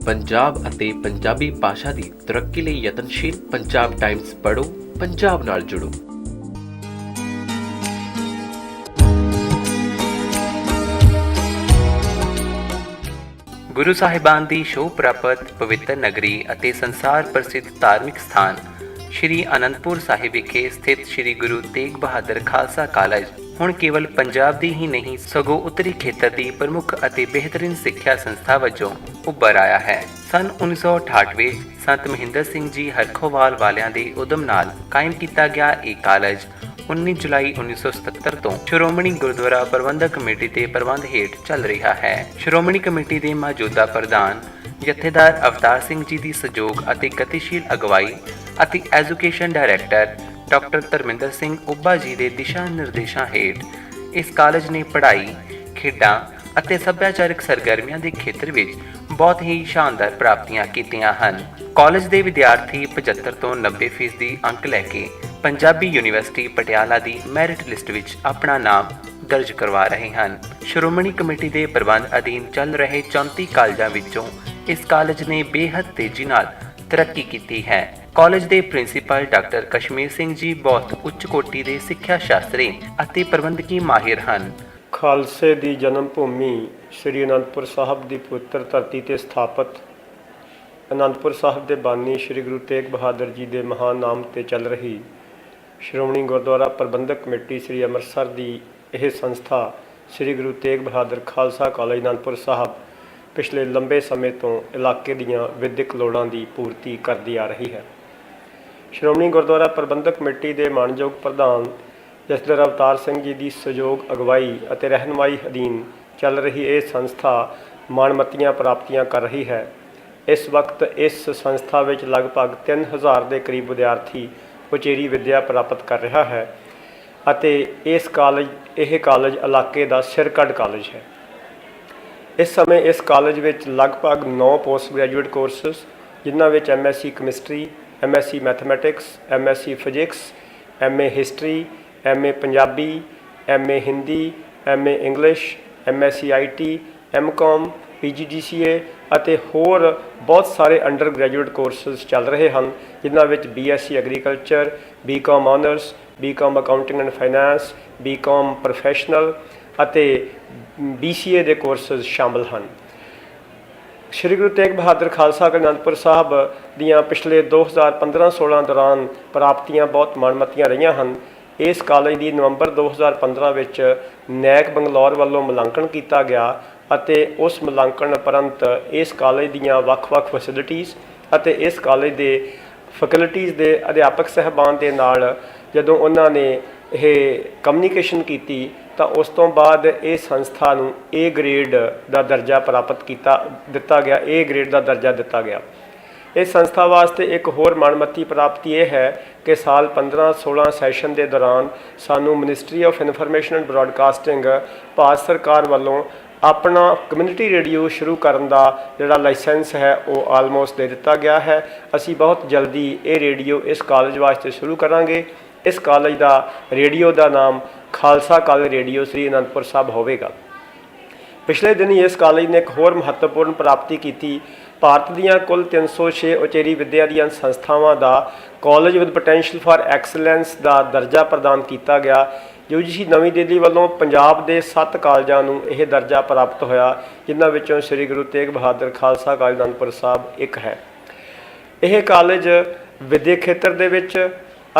ਪੰਜਾਬ ਅਤੇ ਪੰਜਾਬੀ ਭਾਸ਼ਾ ਦੀ ਤਰੱਕੀ ਲਈ ਯਤਨਸ਼ੀਲ ਪੰਜਾਬ ਟਾਈਮਜ਼ ਪੜ੍ਹੋ, ਪੰਜਾਬ ਨਾਲ ਜੁੜੋ। ਗੁਰੂ ਸਾਹਿਬਾਨ ਦੀ ਸ਼ੋਭ ਪ੍ਰਾਪਤ ਪਵਿੱਤਰ ਨਗਰੀ ਅਤੇ ਸੰਸਾਰ ਪ੍ਰਸਿੱਧ ਧਾਰਮਿਕ ਸਥਾਨ ਸ਼੍ਰੀ ਅਨੰਦਪੁਰ ਸਾਹਿਬ ਵਿਖੇ ਸਥਿਤ ਸ਼੍ਰੀ ਗੁਰੂ ਤੇਗ ਬਹਾਦਰ ਖਾਲਸਾ ਕਾਲਜ ਹੁਣ ਕੇਵਲ ਪੰਜਾਬ ਦੀ ਹੀ ਨਹੀਂ ਸਗੋਂ ਉੱਤਰੀ ਖੇਤਰ ਦੀ ਪ੍ਰਮੁੱਖ ਅਤੇ ਬਿਹਤਰੀਨ ਸਿੱਖਿਆ ਸੰਸਥਾ ਵਜੋਂ ਉੱਭਰ ਆਇਆ ਹੈ। ਸੰਨ 1968 ਵਿੱਚ ਸੰਤ ਮਹਿੰਦਰ ਸਿੰਘ ਜੀ ਹਰਖੋਵਾਲ ਵਾਲਿਆਂ ਦੇ ਉਦਮ ਨਾਲ ਕਾਇਮ ਕੀਤਾ ਗਿਆ ਇਹ ਕਾਲਜ 19 ਜੁਲਾਈ 1977 ਤੋਂ ਸ਼੍ਰੋਮਣੀ ਗੁਰਦੁਆਰਾ ਪ੍ਰਬੰਧਕ ਕਮੇਟੀ ਦੇ ਪ੍ਰਬੰਧ ਹੇਠ ਚੱਲ ਰਿਹਾ ਹੈ। ਸ਼੍ਰੋਮਣੀ ਕਮੇਟੀ ਦੇ ਮੌਜੂਦਾ ਪ੍ਰਧਾਨ ਜਥੇਦਾਰ ਅਵਤਾਰ ਸਿੰਘ ਜੀ ਦੀ ਸਹਿਯੋਗ ਅਤੇ ਗਤੀਸ਼ੀਲ ਅਗਵਾਈ ਅਤੇ education director doctor Dharminder Singh Ubha ji ਦੇ ਦਿਸ਼ਾ ਨਿਰਦੇਸ਼ਾਂ ਹੇਠ ਇਸ ਕਾਲਜ ਨੇ ਪੜ੍ਹਾਈ, ਖੇਡਾਂ ਅਤੇ ਸੱਭਿਆਚਾਰਕ ਸਰਗਰਮੀਆਂ ਦੇ ਖੇਤਰ ਵਿੱਚ ਬਹੁਤ ਹੀ ਸ਼ਾਨਦਾਰ ਪ੍ਰਾਪਤੀਆਂ ਕੀਤੀਆਂ ਹਨ। ਕਾਲਜ ਦੇ ਵਿਦਿਆਰਥੀ 75 ਤੋਂ 90% ਅੰਕ ਲੈ ਕੇ ਪੰਜਾਬੀ ਯੂਨੀਵਰਸਿਟੀ ਪਟਿਆਲਾ ਦੀ ਮੈਰਿਟ ਲਿਸਟ ਵਿੱਚ ਆਪਣਾ ਨਾਮ ਦਰਜ ਕਰਵਾ ਰਹੇ ਹਨ। ਸ਼੍ਰੋਮਣੀ ਕਮੇਟੀ ਦੇ ਪ੍ਰਬੰਧ ਅਧੀਨ ਚੱਲ ਰਹੇ 34 ਕਾਲਜਾਂ ਵਿੱਚੋਂ ਇਸ ਕਾਲਜ ਨੇ ਬੇਹੱਦ ਤੇਜ਼ੀ ਨਾਲ ਤਰੱਕੀ ਕੀਤੀ ਹੈ। ਕਾਲਜ ਦੇ ਪ੍ਰਿੰਸੀਪਲ ਡਾਕਟਰ ਕਸ਼ਮੀਰ ਸਿੰਘ ਜੀ ਬਹੁਤ ਉੱਚ ਕੋਟੀ ਦੇ ਸਿੱਖਿਆ ਸ਼ਾਸਤਰੀ ਅਤੇ ਪ੍ਰਬੰਧਕੀ ਮਾਹਿਰ ਹਨ। ਖਾਲਸੇ ਦੀ ਜਨਮ ਭੂਮੀ ਸ੍ਰੀ ਅਨੰਦਪੁਰ ਸਾਹਿਬ ਦੀ ਪਵਿੱਤਰ ਧਰਤੀ ਤੇ ਸਥਾਪਿਤ ਅਨੰਦਪੁਰ ਸਾਹਿਬ ਦੇ ਬਾਨੀ ਸ੍ਰੀ ਗੁਰੂ ਤੇਗ ਬਹਾਦਰ ਜੀ ਦੇ ਮਹਾਨ ਨਾਮ ਤੇ ਚੱਲ ਰਹੀ ਸ਼੍ਰੋਮਣੀ ਗੁਰਦੁਆਰਾ ਪ੍ਰਬੰਧਕ ਕਮੇਟੀ ਸ੍ਰੀ ਅੰਮ੍ਰਿਤਸਰ ਦੀ ਇਹ ਸੰਸਥਾ ਸ੍ਰੀ ਗੁਰੂ ਤੇਗ ਬਹਾਦਰ ਖਾਲਸਾ ਕਾਲਜ ਅਨੰਦਪੁਰ ਸਾਹਿਬ ਪਿਛਲੇ ਲੰਬੇ ਸਮੇਂ ਤੋਂ ਇਲਾਕੇ ਦੀਆਂ ਵਿਦਿਅਕ ਲੋੜਾਂ ਦੀ ਪੂਰਤੀ ਕਰਦੀ ਆ ਰਹੀ ਹੈ। ਸ਼੍ਰੋਮਣੀ ਗੁਰਦੁਆਰਾ ਪ੍ਰਬੰਧਕ ਕਮੇਟੀ ਦੇ ਮਾਣਯੋਗ ਪ੍ਰਧਾਨ ਜਥੇਦਾਰ ਅਵਤਾਰ ਸਿੰਘ ਜੀ ਦੀ ਸਹਿਯੋਗ, ਅਗਵਾਈ ਅਤੇ ਰਹਿਨੁਮਾਈ ਅਧੀਨ ਚੱਲ ਰਹੀ ਇਹ ਸੰਸਥਾ ਮਾਣਮੱਤੀਆਂ ਪ੍ਰਾਪਤੀਆਂ ਕਰ ਰਹੀ ਹੈ। ਇਸ ਵਕਤ ਇਸ ਸੰਸਥਾ ਵਿੱਚ ਲਗਭਗ 3000 ਦੇ ਕਰੀਬ ਵਿਦਿਆਰਥੀ ਉਚੇਰੀ ਵਿੱਦਿਆ ਪ੍ਰਾਪਤ ਕਰ ਰਿਹਾ ਹੈ ਅਤੇ ਇਹ ਕਾਲਜ ਇਲਾਕੇ ਦਾ ਸਿਰਕੱਢ ਕਾਲਜ ਹੈ। ਇਸ ਸਮੇਂ ਇਸ ਕਾਲਜ ਵਿੱਚ ਲਗਭਗ 9 ਪੋਸਟ ਗ੍ਰੈਜੂਏਟ ਕੋਰਸਿਸ, ਜਿਨ੍ਹਾਂ ਵਿੱਚ MSc chemistry, MSc mathematics, MSc physics, MA history, MA Punjabi, MA Hindi, MA English, MSc IT, MCom, PGDCA ਅਤੇ ਹੋਰ ਬਹੁਤ ਸਾਰੇ ਅੰਡਰ ਗ੍ਰੈਜੂਏਟ ਕੋਰਸਿਸ ਚੱਲ ਰਹੇ ਹਨ, ਜਿਨ੍ਹਾਂ ਵਿੱਚ BSc agriculture, BCom honours, BCom accounting and finance, BCom professional ਅਤੇ BCA ਦੇ ਕੋਰਸਿਸ ਸ਼ਾਮਲ ਹਨ। ਸ਼੍ਰੀ ਗੁਰੂ ਤੇਗ ਬਹਾਦਰ ਖਾਲਸਾ ਕਾਲਜ ਅਨੰਦਪੁਰ ਸਾਹਿਬ ਦੀਆਂ ਪਿਛਲੇ 2015-16 ਦੌਰਾਨ ਪ੍ਰਾਪਤੀਆਂ ਬਹੁਤ ਮਾਣਮੱਤੀਆਂ ਰਹੀਆਂ ਹਨ। ਇਸ ਕਾਲਜ ਦੀ ਨਵੰਬਰ 2015 ਵਿੱਚ ਨੈਕ ਬੰਗਲੌਰ ਵੱਲੋਂ ਮੁਲਾਂਕਣ ਕੀਤਾ ਗਿਆ ਅਤੇ ਉਸ ਮੁਲਾਂਕਣ ਉਪਰੰਤ ਇਸ ਕਾਲਜ ਦੀਆਂ ਵੱਖ-ਵੱਖ ਫੈਸਿਲਿਟੀਜ਼ ਅਤੇ ਇਸ ਕਾਲਜ ਦੇ ਫੈਕਲਟੀਜ਼ ਦੇ ਅਧਿਆਪਕ ਸਾਹਿਬਾਨ ਦੇ ਨਾਲ ਜਦੋਂ ਉਹਨਾਂ ਨੇ ਇਹ ਕਮਿਊਨੀਕੇਸ਼ਨ ਕੀਤੀ ਤਾਂ ਉਸ ਤੋਂ ਬਾਅਦ ਇਹ ਸੰਸਥਾ ਨੂੰ A ਗ੍ਰੇਡ ਦਾ ਦਰਜਾ ਦਿੱਤਾ ਗਿਆ। A ਗ੍ਰੇਡ ਦਾ ਦਰਜਾ ਦਿੱਤਾ ਗਿਆ। ਇਸ ਸੰਸਥਾ ਵਾਸਤੇ ਇੱਕ ਹੋਰ ਮਾਣਮੱਤੀ ਪ੍ਰਾਪਤੀ ਇਹ ਹੈ ਕਿ ਸਾਲ 15-16 ਸੈਸ਼ਨ ਦੇ ਦੌਰਾਨ ਸਾਨੂੰ ministry of information and broadcasting Bharat ਸਰਕਾਰ ਵੱਲੋਂ ਆਪਣਾ ਕਮਿਊਨਿਟੀ ਰੇਡੀਓ ਸ਼ੁਰੂ ਕਰਨ ਦਾ ਜਿਹੜਾ ਲਾਇਸੈਂਸ ਹੈ ਉਹ ਆਲਮੋਸਟ ਦੇ ਦਿੱਤਾ ਗਿਆ ਹੈ। ਅਸੀਂ ਬਹੁਤ ਜਲਦੀ ਇਹ ਰੇਡੀਓ ਇਸ ਕਾਲਜ ਵਾਸਤੇ ਸ਼ੁਰੂ ਕਰਾਂਗੇ। ਇਸ ਕਾਲਜ ਦਾ ਰੇਡੀਓ ਦਾ ਨਾਮ ਖਾਲਸਾ ਕਾਲਜ ਰੇਡੀਓ ਸ੍ਰੀ ਅਨੰਦਪੁਰ ਸਾਹਿਬ ਹੋਵੇਗਾ। ਪਿਛਲੇ ਦਿਨੀ ਇਸ ਕਾਲਜ ਨੇ ਇੱਕ ਹੋਰ ਮਹੱਤਵਪੂਰਨ ਪ੍ਰਾਪਤੀ ਕੀਤੀ। ਭਾਰਤ ਦੀਆਂ ਕੁੱਲ 306 ਉਚੇਰੀ ਵਿੱਦਿਆ ਦੀਆਂ ਸੰਸਥਾਵਾਂ ਦਾ college with potential for excellence ਦਾ ਦਰਜਾ ਪ੍ਰਦਾਨ ਕੀਤਾ ਗਿਆ। UGC ਨਵੀਂ ਦਿੱਲੀ ਵੱਲੋਂ ਪੰਜਾਬ ਦੇ 7 ਕਾਲਜਾਂ ਨੂੰ ਇਹ ਦਰਜਾ ਪ੍ਰਾਪਤ ਹੋਇਆ, ਜਿਨ੍ਹਾਂ ਵਿੱਚੋਂ ਸ੍ਰੀ ਗੁਰੂ ਤੇਗ ਬਹਾਦਰ ਖਾਲਸਾ ਕਾਲਜ ਅਨੰਦਪੁਰ ਸਾਹਿਬ ਇੱਕ ਹੈ। ਇਹ ਕਾਲਜ ਵਿੱਦਿਅਕ ਖੇਤਰ ਦੇ ਵਿੱਚ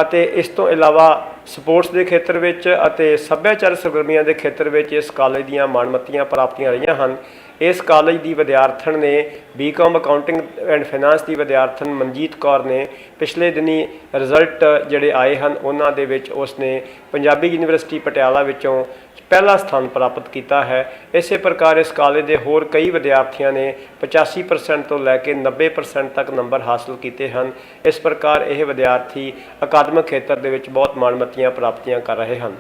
ਅਤੇ ਇਸ ਤੋਂ ਇਲਾਵਾ ਸਪੋਰਟਸ ਦੇ ਖੇਤਰ ਵਿੱਚ ਅਤੇ ਸੱਭਿਆਚਾਰਕ ਸਰਗਰਮੀਆਂ ਦੇ ਖੇਤਰ ਵਿੱਚ ਇਸ ਕਾਲਜ ਦੀਆਂ ਮਾਣਮੱਤੀਆਂ ਪ੍ਰਾਪਤੀਆਂ ਰਹੀਆਂ ਹਨ। ਇਸ ਕਾਲਜ ਦੀ ਵਿਦਿਆਰਥਣ ਨੇ BCom ਅਕਾਊਂਟਿੰਗ ਐਂਡ ਫਾਈਨੈਂਸ ਦੀ ਵਿਦਿਆਰਥਣ ਮਨਜੀਤ ਕੌਰ ਨੇ ਪਿਛਲੇ ਦਿਨੀ ਰਿਜ਼ਲਟ ਜਿਹੜੇ ਆਏ ਹਨ ਉਹਨਾਂ ਦੇ ਵਿੱਚ ਉਸਨੇ ਪੰਜਾਬੀ ਯੂਨੀਵਰਸਿਟੀ ਪਟਿਆਲਾ ਵਿੱਚੋਂ ਪਹਿਲਾ ਸਥਾਨ ਪ੍ਰਾਪਤ ਕੀਤਾ ਹੈ। ਇਸੇ ਪ੍ਰਕਾਰ ਇਸ ਕਾਲਜ ਦੇ ਹੋਰ ਕਈ ਵਿਦਿਆਰਥੀਆਂ ਨੇ 85% ਤੋਂ ਲੈ ਕੇ 90% ਤੱਕ ਨੰਬਰ ਹਾਸਲ ਕੀਤੇ ਹਨ। ਇਸ ਪ੍ਰਕਾਰ ਇਹ ਵਿਦਿਆਰਥੀ ਅਕਾਦਮਿਕ ਖੇਤਰ ਦੇ ਵਿੱਚ ਬਹੁਤ ਮਾਣਮੱਤੀਆਂ ਪ੍ਰਾਪਤੀਆਂ ਕਰ ਰਹੇ ਹਨ।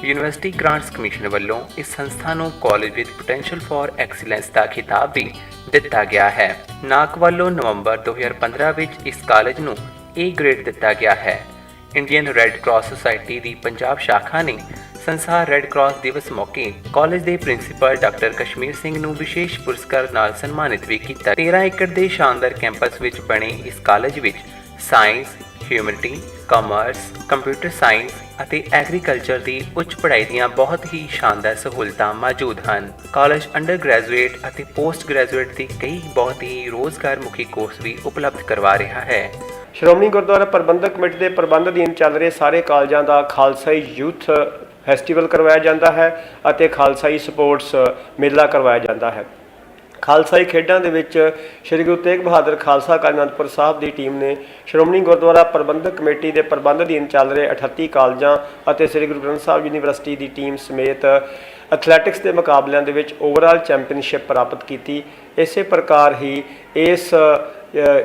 ਯੂਨੀਵਰਸਿਟੀ ਗ੍ਰਾਂਟਸ ਕਮਿਸ਼ਨ ਵੱਲੋਂ ਇਸ ਸੰਸਥਾ ਨੂੰ college with potential for excellence ਦਾ ਖਿਤਾਬ ਵੀ ਦਿੱਤਾ ਗਿਆ ਹੈ। ਨਾਕ ਵੱਲੋਂ ਨਵੰਬਰ 2015 ਵਿੱਚ ਇਸ ਕਾਲਜ ਨੂੰ A ਗ੍ਰੇਡ ਦਿੱਤਾ ਗਿਆ ਹੈ। ਇੰਡੀਅਨ ਰੈੱਡ ਕਰਾਸ ਸੁਸਾਇਟੀ ਦੀ ਪੰਜਾਬ ਸ਼ਾਖਾ ਨੇ ਸੰਸਾਰ ਰੈੱਡ ਕਰਾਸ ਦਿਵਸ ਮੌਕੇ ਕਾਲਜ ਦੇ ਪ੍ਰਿੰਸੀਪਲ ਡਾਕਟਰ ਕਸ਼ਮੀਰ ਸਿੰਘ ਨੂੰ ਵਿਸ਼ੇਸ਼ ਪੁਰਸਕਾਰ ਨਾਲ ਸਨਮਾਨਿਤ ਵੀ ਕੀਤਾ। 13 ਏਕੜ ਦੇ ਸ਼ਾਨਦਾਰ ਕੈਂਪਸ ਵਿੱਚ ਬਣੇ ਇਸ ਕਾਲਜ ਵਿੱਚ science, humanity, commerce, computer science ਅਤੇ ਐਗਰੀਕਲਚਰ ਦੀ ਉੱਚ ਪੜ੍ਹਾਈ ਦੀਆਂ ਬਹੁਤ ਹੀ ਸ਼ਾਨਦਾਰ ਸਹੂਲਤਾਂ ਮੌਜੂਦ ਹਨ। ਕਾਲਜ ਅੰਡਰ ਗ੍ਰੈਜੂਏਟ ਅਤੇ ਪੋਸਟ ਗ੍ਰੈਜੂਏਟ ਦੀ ਕਈ ਬਹੁਤ ਹੀ ਰੋਜ਼ਗਾਰ ਮੁਖੀ ਕੋਰਸ ਵੀ ਉਪਲਬਧ ਕਰਵਾ ਰਿਹਾ ਹੈ। ਸ਼੍ਰੋਮਣੀ ਗੁਰਦੁਆਰਾ ਪ੍ਰਬੰਧਕ ਕਮੇਟੀ ਦੇ ਪ੍ਰਬੰਧ ਅਧੀਨ ਚੱਲ ਰਹੇ ਸਾਰੇ ਕਾਲਜਾਂ ਦਾ ਖਾਲਸਾਈ ਯੂਥ ਫੈਸਟੀਵਲ ਕਰਵਾਇਆ ਜਾਂਦਾ ਹੈ ਅਤੇ ਖਾਲਸਾਈ ਸਪੋਰਟਸ ਮੇਲਾ ਕਰਵਾਇਆ ਜਾਂਦਾ ਹੈ। ਖਾਲਸਾਈ ਖੇਡਾਂ ਦੇ ਵਿੱਚ ਸ੍ਰੀ ਗੁਰੂ ਤੇਗ ਬਹਾਦਰ ਖਾਲਸਾ ਕਾਲਜ ਅਨੰਦਪੁਰ ਸਾਹਿਬ ਦੀ ਟੀਮ ਨੇ ਸ਼੍ਰੋਮਣੀ ਗੁਰਦੁਆਰਾ ਪ੍ਰਬੰਧਕ ਕਮੇਟੀ ਦੇ ਪ੍ਰਬੰਧ ਅਧੀਨ ਚੱਲ ਰਹੇ 38 ਕਾਲਜਾਂ ਅਤੇ ਸ੍ਰੀ ਗੁਰੂ ਗ੍ਰੰਥ ਸਾਹਿਬ ਯੂਨੀਵਰਸਿਟੀ ਦੀ ਟੀਮ ਸਮੇਤ ਐਥਲੈਟਿਕਸ ਦੇ ਮੁਕਾਬਲਿਆਂ ਦੇ ਵਿੱਚ ਓਵਰਆਲ ਚੈਂਪੀਅਨਸ਼ਿਪ ਪ੍ਰਾਪਤ ਕੀਤੀ। ਇਸੇ ਪ੍ਰਕਾਰ ਹੀ ਇਸ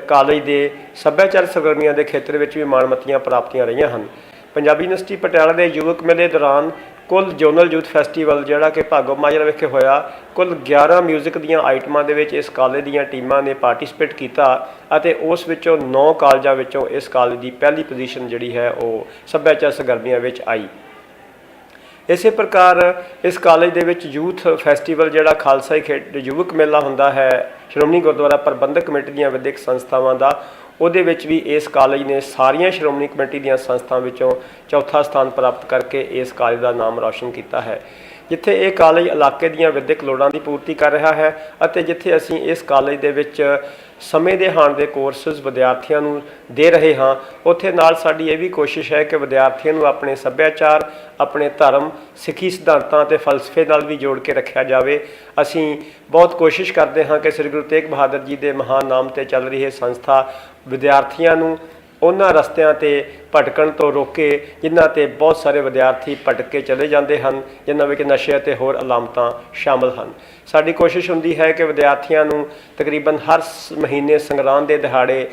ਕਾਲਜ ਦੇ ਸੱਭਿਆਚਾਰਕ ਸਰਗਰਮੀਆਂ ਦੇ ਖੇਤਰ ਵਿੱਚ ਵੀ ਮਾਣਮੱਤੀਆਂ ਪ੍ਰਾਪਤੀਆਂ ਰਹੀਆਂ ਹਨ। ਪੰਜਾਬੀ ਯੂਨੀਵਰਸਿਟੀ ਪਟਿਆਲਾ ਦੇ ਯੁਵਕ ਮੇਲੇ ਦੌਰਾਨ ਕੁੱਲ ਜੋਨਲ ਯੂਥ ਫੈਸਟੀਵਲ ਜਿਹੜਾ ਕਿ ਭਾਗੋ ਮਾਜਰਾ ਵਿਖੇ ਹੋਇਆ, ਕੁੱਲ 11 ਮਿਊਜ਼ਿਕ ਦੀਆਂ ਆਈਟਮਾਂ ਦੇ ਵਿੱਚ ਇਸ ਕਾਲਜ ਦੀਆਂ ਟੀਮਾਂ ਨੇ ਪਾਰਟਿਸਿਪੇਟ ਕੀਤਾ ਅਤੇ ਉਸ ਵਿੱਚੋਂ 9 ਕਾਲਜਾਂ ਵਿੱਚੋਂ ਇਸ ਕਾਲਜ ਦੀ ਪਹਿਲੀ ਪੋਜੀਸ਼ਨ ਜਿਹੜੀ ਹੈ ਉਹ ਸੱਭਿਆਚਾਰਕ ਸਰਗਰਮੀਆਂ ਵਿੱਚ ਆਈ। ਇਸੇ ਪ੍ਰਕਾਰ ਇਸ ਕਾਲਜ ਦੇ ਵਿੱਚ ਯੂਥ ਫੈਸਟੀਵਲ ਜਿਹੜਾ ਖਾਲਸਾਈ ਯੁਵਕ ਮੇਲਾ ਹੁੰਦਾ ਹੈ ਸ਼੍ਰੋਮਣੀ ਗੁਰਦੁਆਰਾ ਪ੍ਰਬੰਧਕ ਕਮੇਟੀ ਦੀਆਂ ਵਿਦਿਅਕ ਸੰਸਥਾਵਾਂ ਦਾ, ਉਹਦੇ ਵਿੱਚ ਵੀ ਇਸ ਕਾਲਜ ਨੇ ਸਾਰੀਆਂ ਸ਼੍ਰੋਮਣੀ ਕਮੇਟੀ ਦੀਆਂ ਸੰਸਥਾਵਾਂ ਵਿੱਚੋਂ ਚੌਥਾ ਸਥਾਨ ਪ੍ਰਾਪਤ ਕਰਕੇ ਇਸ ਕਾਲਜ ਦਾ ਨਾਮ ਰੌਸ਼ਨ ਕੀਤਾ ਹੈ। ਜਿੱਥੇ ਇਹ ਕਾਲਜ ਇਲਾਕੇ ਦੀਆਂ ਵਿਦਿਅਕ ਲੋੜਾਂ ਦੀ ਪੂਰਤੀ ਕਰ ਰਿਹਾ ਹੈ ਅਤੇ ਜਿੱਥੇ ਅਸੀਂ ਇਸ ਕਾਲਜ ਦੇ ਵਿੱਚ ਸਮੇਂ ਦੇ ਹਾਣ ਦੇ ਕੋਰਸਿਸ ਵਿਦਿਆਰਥੀਆਂ ਨੂੰ ਦੇ ਰਹੇ ਹਾਂ, ਉੱਥੇ ਨਾਲ ਸਾਡੀ ਇਹ ਵੀ ਕੋਸ਼ਿਸ਼ ਹੈ ਕਿ ਵਿਦਿਆਰਥੀਆਂ ਨੂੰ ਆਪਣੇ ਸੱਭਿਆਚਾਰ, ਆਪਣੇ ਧਰਮ, ਸਿੱਖੀ ਸਿਧਾਂਤਾਂ ਅਤੇ ਫਲਸਫੇ ਨਾਲ ਵੀ ਜੋੜ ਕੇ ਰੱਖਿਆ ਜਾਵੇ। ਅਸੀਂ ਬਹੁਤ ਕੋਸ਼ਿਸ਼ ਕਰਦੇ ਹਾਂ ਕਿ ਸ੍ਰੀ ਗੁਰੂ ਤੇਗ ਬਹਾਦਰ ਜੀ ਦੇ ਮਹਾਨ ਨਾਮ 'ਤੇ ਚੱਲ ਰਹੀ ਇਹ ਸੰਸਥਾ ਵਿਦਿਆਰਥੀਆਂ ਨੂੰ ਉਹਨਾਂ ਰਸਤਿਆਂ 'ਤੇ ਭਟਕਣ ਤੋਂ ਰੋਕੇ ਜਿਨ੍ਹਾਂ 'ਤੇ ਬਹੁਤ ਸਾਰੇ ਵਿਦਿਆਰਥੀ ਭਟਕ ਕੇ ਚਲੇ ਜਾਂਦੇ ਹਨ, ਜਿਨ੍ਹਾਂ ਵਿੱਚ ਨਸ਼ੇ ਅਤੇ ਹੋਰ ਅਲਾਮਤਾਂ ਸ਼ਾਮਲ ਹਨ। ਸਾਡੀ ਕੋਸ਼ਿਸ਼ ਹੁੰਦੀ ਹੈ ਕਿ ਵਿਦਿਆਰਥੀਆਂ ਨੂੰ ਤਕਰੀਬਨ ਹਰ ਮਹੀਨੇ ਸੰਗਰਾਂਦ ਦੇ ਦਿਹਾੜੇ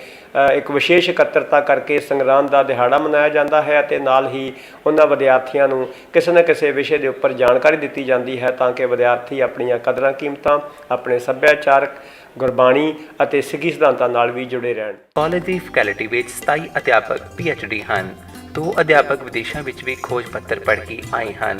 ਇੱਕ ਵਿਸ਼ੇਸ਼ ਇਕੱਤਰਤਾ ਕਰਕੇ ਸੰਗਰਾਂਦ ਦਾ ਦਿਹਾੜਾ ਮਨਾਇਆ ਜਾਂਦਾ ਹੈ ਅਤੇ ਨਾਲ ਹੀ ਉਹਨਾਂ ਵਿਦਿਆਰਥੀਆਂ ਨੂੰ ਕਿਸੇ ਨਾ ਕਿਸੇ ਵਿਸ਼ੇ ਦੇ ਉੱਪਰ ਜਾਣਕਾਰੀ ਦਿੱਤੀ ਜਾਂਦੀ ਹੈ ਤਾਂ ਕਿ ਵਿਦਿਆਰਥੀ ਆਪਣੀਆਂ ਕਦਰਾਂ ਕੀਮਤਾਂ, ਆਪਣੇ ਸੱਭਿਆਚਾਰਕ, ਗੁਰਬਾਣੀ ਅਤੇ ਸਿੱਖੀ ਸਿਧਾਂਤਾਂ ਨਾਲ ਵੀ ਜੁੜੇ ਰਹਿਣ। ਕਾਲਜ ਦੀ ਫੈਕਲਟੀ ਵਿੱਚ 27 ਅਧਿਆਪਕ PhD ਹਨ। 2 ਅਧਿਆਪਕ ਵਿਦੇਸ਼ਾਂ ਵਿੱਚ ਵੀ ਖੋਜ ਪੱਤਰ ਪੜ੍ਹ ਕੇ ਆਏ ਹਨ।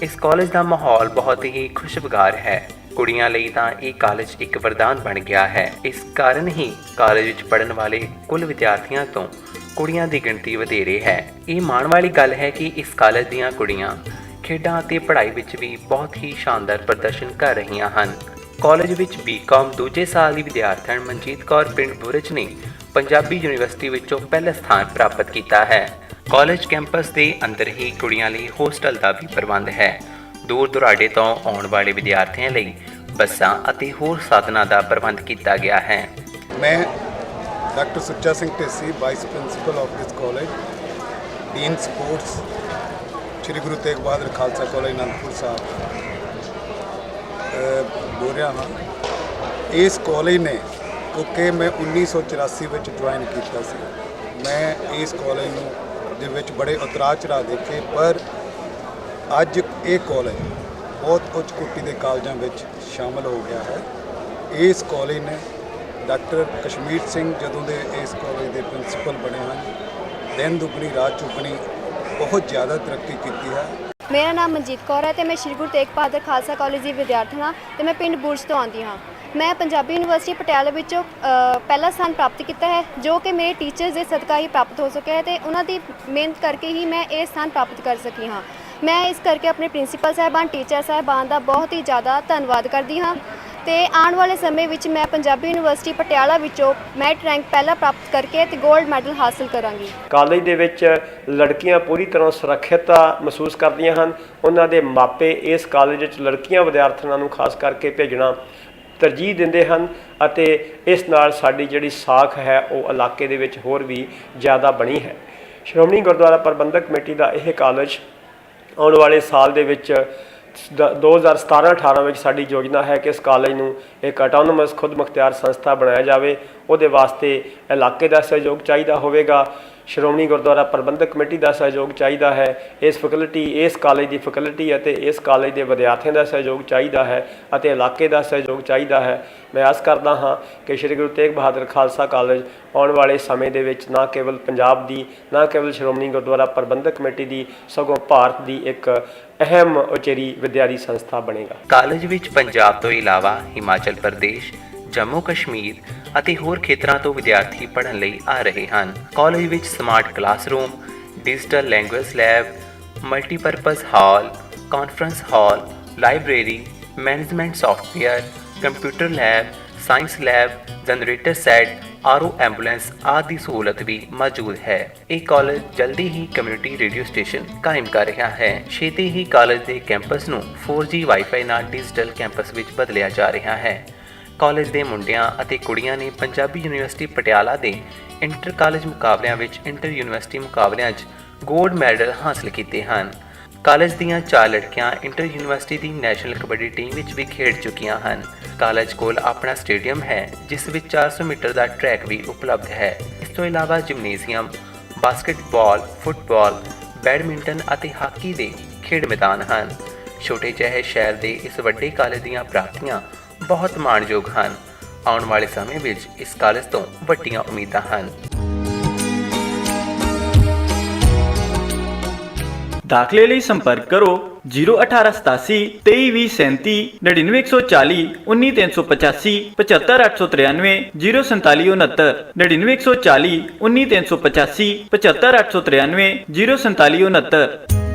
ਇਸ ਕਾਲਜ ਦਾ ਮਾਹੌਲ ਬਹੁਤ ਹੀ ਖੁਸ਼ਗਵਾਰ ਹੈ। ਕੁੜੀਆਂ ਲਈ ਤਾਂ ਇਹ ਕਾਲਜ ਇੱਕ ਵਰਦਾਨ ਬਣ ਗਿਆ ਹੈ। ਇਸ ਕਾਰਨ ਹੀ ਕਾਲਜ ਵਿੱਚ ਪੜ੍ਹਨ ਵਾਲੇ ਕੁੱਲ ਵਿਦਿਆਰਥੀਆਂ ਤੋਂ ਕੁੜੀਆਂ ਦੀ ਗਿਣਤੀ ਵਧੇਰੇ ਹੈ। ਇਹ ਮਾਣ ਵਾਲੀ ਗੱਲ ਹੈ ਕਿ ਇਸ ਕਾਲਜ ਦੀਆਂ ਕੁੜੀਆਂ ਖੇਡਾਂ ਅਤੇ ਪੜ੍ਹਾਈ ਵਿੱਚ ਵੀ ਬਹੁਤ ਹੀ ਸ਼ਾਨਦਾਰ ਪ੍ਰਦਰਸ਼ਨ ਕਰ ਰਹੀਆਂ ਹਨ। ਕਾਲਜ ਵਿੱਚ BCom ਦੂਜੇ ਸਾਲ ਦੀ ਵਿਦਿਆਰਥਣ ਮਨਜੀਤ ਕੌਰ ਪਿੰਡ ਬੁਰਜ ਨੇ ਪੰਜਾਬੀ ਯੂਨੀਵਰਸਿਟੀ ਵਿੱਚੋਂ ਪਹਿਲਾ ਸਥਾਨ ਪ੍ਰਾਪਤ ਕੀਤਾ ਹੈ। ਕਾਲਜ ਕੈਂਪਸ ਦੇ ਅੰਦਰ ਹੀ ਕੁੜੀਆਂ ਲਈ ਹੋਸਟਲ ਦਾ ਵੀ ਪ੍ਰਬੰਧ ਹੈ। ਦੂਰ ਦੁਰਾਡੇ ਤੋਂ ਆਉਣ ਵਾਲੇ ਵਿਦਿਆਰਥੀਆਂ ਲਈ ਬੱਸਾਂ ਅਤੇ ਹੋਰ ਸਾਧਨਾਂ ਦਾ ਪ੍ਰਬੰਧ ਕੀਤਾ ਗਿਆ ਹੈ। ਮੈਂ doctor Sucha Singh Dhesi, vice principal of this college, dean sports, Shri Guru Tegh Bahadur Khalsa college Anandpur Sahib ਬੋਲ ਰਿਹਾ ਹਾਂ। ਇਸ ਕਾਲਜ ਨੇ ਕਿਉਂਕਿ ਮੈਂ 1984 ਵਿੱਚ ਜੁਆਇਨ ਕੀਤਾ ਸੀ, ਮੈਂ ਇਸ ਕਾਲਜ ਨੂੰ ਦੇ ਵਿੱਚ ਬੜੇ ਉਤਰਾਅ ਚੜ੍ਹਾਅ ਦੇਖੇ, ਪਰ ਅੱਜ ਇਹ ਕਾਲਜ ਬਹੁਤ ਉੱਚ ਕੋਟੀ ਦੇ ਕਾਲਜਾਂ ਵਿੱਚ ਸ਼ਾਮਲ ਹੋ ਗਿਆ ਹੈ। ਇਸ ਕਾਲਜ ਨੇ ਡਾਕਟਰ ਕਸ਼ਮੀਰ ਸਿੰਘ ਜਦੋਂ ਦੇ ਇਸ ਕਾਲਜ ਦੇ ਪ੍ਰਿੰਸੀਪਲ ਬਣੇ ਹਨ, ਦਿਨ ਦੁਗਣੀ ਰਾਤ ਚੁਗਣੀ ਬਹੁਤ ਜ਼ਿਆਦਾ ਤਰੱਕੀ ਕੀਤੀ ਹੈ। ਮੇਰਾ ਨਾਮ ਮਨਜੀਤ ਕੌਰ ਹੈ ਤੇ ਮੈਂ ਸ਼੍ਰੀ ਗੁਰੂ ਤੇਗ ਬਹਾਦਰ ਖਾਲਸਾ ਕਾਲਜ ਦੀ ਵਿਦਿਆਰਥਣ ਹਾਂ ਤੇ ਮੈਂ ਪਿੰਡ ਬੁਰਜ ਤੋਂ ਆਉਂਦੀ ਹਾਂ। ਮੈਂ ਪੰਜਾਬੀ ਯੂਨੀਵਰਸਿਟੀ ਪਟਿਆਲਾ ਵਿੱਚੋਂ ਪਹਿਲਾ ਸਥਾਨ ਪ੍ਰਾਪਤ ਕੀਤਾ ਹੈ, ਜੋ ਕਿ ਮੇਰੇ ਟੀਚਰਸ ਦੇ ਸਦਕਾ ਹੀ ਪ੍ਰਾਪਤ ਹੋ ਸਕਿਆ ਹੈ ਤੇ ਉਹਨਾਂ ਦੀ ਮਿਹਨਤ ਕਰਕੇ ਹੀ ਮੈਂ ਇਹ ਸਥਾਨ ਪ੍ਰਾਪਤ ਕਰ ਸਕੀ ਹਾਂ। ਮੈਂ ਇਸ ਕਰਕੇ ਆਪਣੇ ਪ੍ਰਿੰਸੀਪਲ ਸਾਹਿਬਾਨ, ਟੀਚਰ ਸਾਹਿਬਾਨ ਦਾ ਬਹੁਤ ਹੀ ਜ਼ਿਆਦਾ ਧੰਨਵਾਦ ਕਰਦੀ ਹਾਂ ਤੇ ਆਉਣ ਵਾਲੇ ਸਮੇਂ ਵਿੱਚ ਮੈਂ ਪੰਜਾਬੀ ਯੂਨੀਵਰਸਿਟੀ ਪਟਿਆਲਾ ਵਿੱਚੋਂ ਮੈਰਿਟ ਰੈਂਕ ਪਹਿਲਾ ਪ੍ਰਾਪਤ ਕਰਕੇ ਤੇ 골ਡ ਮੈਡਲ ਹਾਸਲ ਕਰਾਂਗੀ। ਕਾਲਜ ਦੇ ਵਿੱਚ ਲੜਕੀਆਂ ਪੂਰੀ ਤਰ੍ਹਾਂ ਸੁਰੱਖਿਅਤ ਮਹਿਸੂਸ ਕਰਦੀਆਂ ਹਨ। ਉਹਨਾਂ ਦੇ ਮਾਪੇ ਇਸ ਕਾਲਜ ਵਿੱਚ ਲੜਕੀਆਂ ਵਿਦਿਆਰਥਣਾਂ ਨੂੰ ਖਾਸ ਕਰਕੇ ਭੇਜਣਾ ਤਰਜੀਹ ਦਿੰਦੇ ਹਨ ਅਤੇ ਇਸ ਨਾਲ ਸਾਡੀ ਜਿਹੜੀ ਸਾਖ ਹੈ ਉਹ ਇਲਾਕੇ ਦੇ ਵਿੱਚ ਹੋਰ ਵੀ ਜ਼ਿਆਦਾ ਬਣੀ ਹੈ। ਸ਼੍ਰੋਮਣੀ ਗੁਰਦੁਆਰਾ ਪ੍ਰਬੰਧਕ ਕਮੇਟੀ ਦਾ ਇਹ ਕਾਲਜ ਆਉਣ ਵਾਲੇ ਸਾਲ ਦੇ ਵਿੱਚ 2017-18 ਵਿੱਚ ਸਾਡੀ ਯੋਜਨਾ ਹੈ ਕਿ ਇਸ ਕਾਲਜ ਨੂੰ ਇੱਕ ਆਟੋਨੋਮਸ ਖੁਦ ਮੁਖਤਿਆਰ ਸੰਸਥਾ ਬਣਾਇਆ ਜਾਵੇ। ਉਹਦੇ ਵਾਸਤੇ ਇਲਾਕੇ ਦਾ ਸਹਿਯੋਗ ਚਾਹੀਦਾ ਹੋਵੇਗਾ, ਸ਼੍ਰੋਮਣੀ ਗੁਰਦੁਆਰਾ ਪ੍ਰਬੰਧਕ ਕਮੇਟੀ ਦਾ ਸਹਿਯੋਗ ਚਾਹੀਦਾ ਹੈ, ਇਸ ਕਾਲਜ ਦੀ ਫੈਕਲਟੀ ਅਤੇ ਇਸ ਕਾਲਜ ਦੇ ਵਿਦਿਆਰਥੀਆਂ ਦਾ ਸਹਿਯੋਗ ਚਾਹੀਦਾ ਹੈ ਅਤੇ ਇਲਾਕੇ ਦਾ ਸਹਿਯੋਗ ਚਾਹੀਦਾ ਹੈ। ਮੈਂ ਆਸ ਕਰਦਾ ਹਾਂ ਕਿ ਸ਼੍ਰੀ ਗੁਰੂ ਤੇਗ ਬਹਾਦਰ ਖਾਲਸਾ ਕਾਲਜ ਆਉਣ ਵਾਲੇ ਸਮੇਂ ਦੇ ਵਿੱਚ ਨਾ ਕੇਵਲ ਪੰਜਾਬ ਦੀ, ਨਾ ਕੇਵਲ ਸ਼੍ਰੋਮਣੀ ਗੁਰਦੁਆਰਾ ਪ੍ਰਬੰਧਕ ਕਮੇਟੀ ਦੀ, ਸਗੋਂ ਭਾਰਤ ਦੀ ਇੱਕ ਅਹਿਮ ਉਚੇਰੀ ਵਿਦਿਆਰੀ ਸੰਸਥਾ ਬਣੇਗਾ। ਕਾਲਜ ਵਿੱਚ ਪੰਜਾਬ ਤੋਂ ਇਲਾਵਾ ਹਿਮਾਚਲ ਪ੍ਰਦੇਸ਼, ਜੰਮੂ ਕਸ਼ਮੀਰ ਅਤੇ ਹੋਰ ਖੇਤਰਾਂ ਤੋਂ ਵਿਦਿਆਰਥੀ ਪੜ੍ਹਨ ਲਈ ਆ ਰਹੇ ਹਨ। ਕਾਲਜ ਵਿੱਚ smart classroom, digital language lab, multipurpose hall, conference hall, library, management software, computer lab, science lab, generator set, RO ambulance ਆਦਿ ਦੀ ਸਹੂਲਤ ਵੀ ਮੌਜੂਦ ਹੈ। ਇਹ ਕਾਲਜ ਜਲਦੀ ਹੀ ਕਮਿਊਨਿਟੀ ਰੇਡੀਓ ਸਟੇਸ਼ਨ ਕਾਇਮ ਕਰ ਰਿਹਾ ਹੈ। ਛੇਤੀ ਹੀ ਕਾਲਜ ਦੇ ਕੈਂਪਸ ਨੂੰ 4G ਵਾਈਫਾਈ ਨਾਲ ਡਿਜੀਟਲ ਕੈਂਪਸ ਵਿੱਚ ਬਦਲਿਆ ਜਾ ਰਿਹਾ ਹੈ। ਕਾਲਜ ਦੇ ਮੁੰਡਿਆਂ ਅਤੇ ਕੁੜੀਆਂ ਨੇ ਪੰਜਾਬੀ ਯੂਨੀਵਰਸਿਟੀ ਪਟਿਆਲਾ ਦੇ ਇੰਟਰ ਕਾਲਜ ਮੁਕਾਬਲਿਆਂ ਵਿੱਚ ਇੰਟਰ ਯੂਨੀਵਰਸਿਟੀ ਮੁਕਾਬਲਿਆਂ 'ਚ ਗੋਲਡ ਮੈਡਲ ਹਾਸਲ ਕੀਤੇ ਹਨ। ਕਾਲਜ ਦੀਆਂ 4 ਲੜਕੀਆਂ ਇੰਟਰ ਯੂਨੀਵਰਸਿਟੀ ਦੀ ਨੈਸ਼ਨਲ ਕਬੱਡੀ ਟੀਮ ਵਿੱਚ ਵੀ ਖੇਡ ਚੁੱਕੀਆਂ ਹਨ। ਕਾਲਜ ਕੋਲ ਆਪਣਾ ਸਟੇਡੀਅਮ ਹੈ ਜਿਸ ਵਿੱਚ 400 ਮੀਟਰ ਦਾ ਟਰੈਕ ਵੀ ਉਪਲਬਧ ਹੈ। ਇਸ ਤੋਂ ਇਲਾਵਾ ਜਿਮਨੇਜ਼ੀਅਮ, ਬਾਸਕਟਬਾਲ, ਫੁੱਟਬਾਲ, ਬੈਡਮਿੰਟਨ ਅਤੇ ਹਾਕੀ ਦੇ ਖੇਡ ਮੈਦਾਨ ਹਨ। ਛੋਟੇ ਜਿਹੇ ਸ਼ਹਿਰ ਦੇ ਇਸ ਵੱਡੇ ਕਾਲਜ ਦੀਆਂ ਪ੍ਰਾਪਤੀਆਂ ਬਹੁਤ ਮਾਣਯੋਗ ਹਨ। ਆਉਣ ਵਾਲੇ ਸਮੇਂ ਵਿੱਚ ਇਸ ਕਾਲਜ ਤੋਂ ਵੱਡੀਆਂ ਉਮੀਦਾਂ ਹਨ। दाखिले ਲਈ संपर्क करो 01887 2320 37 99140 19385 75893 04769 99140 19385 75893 04769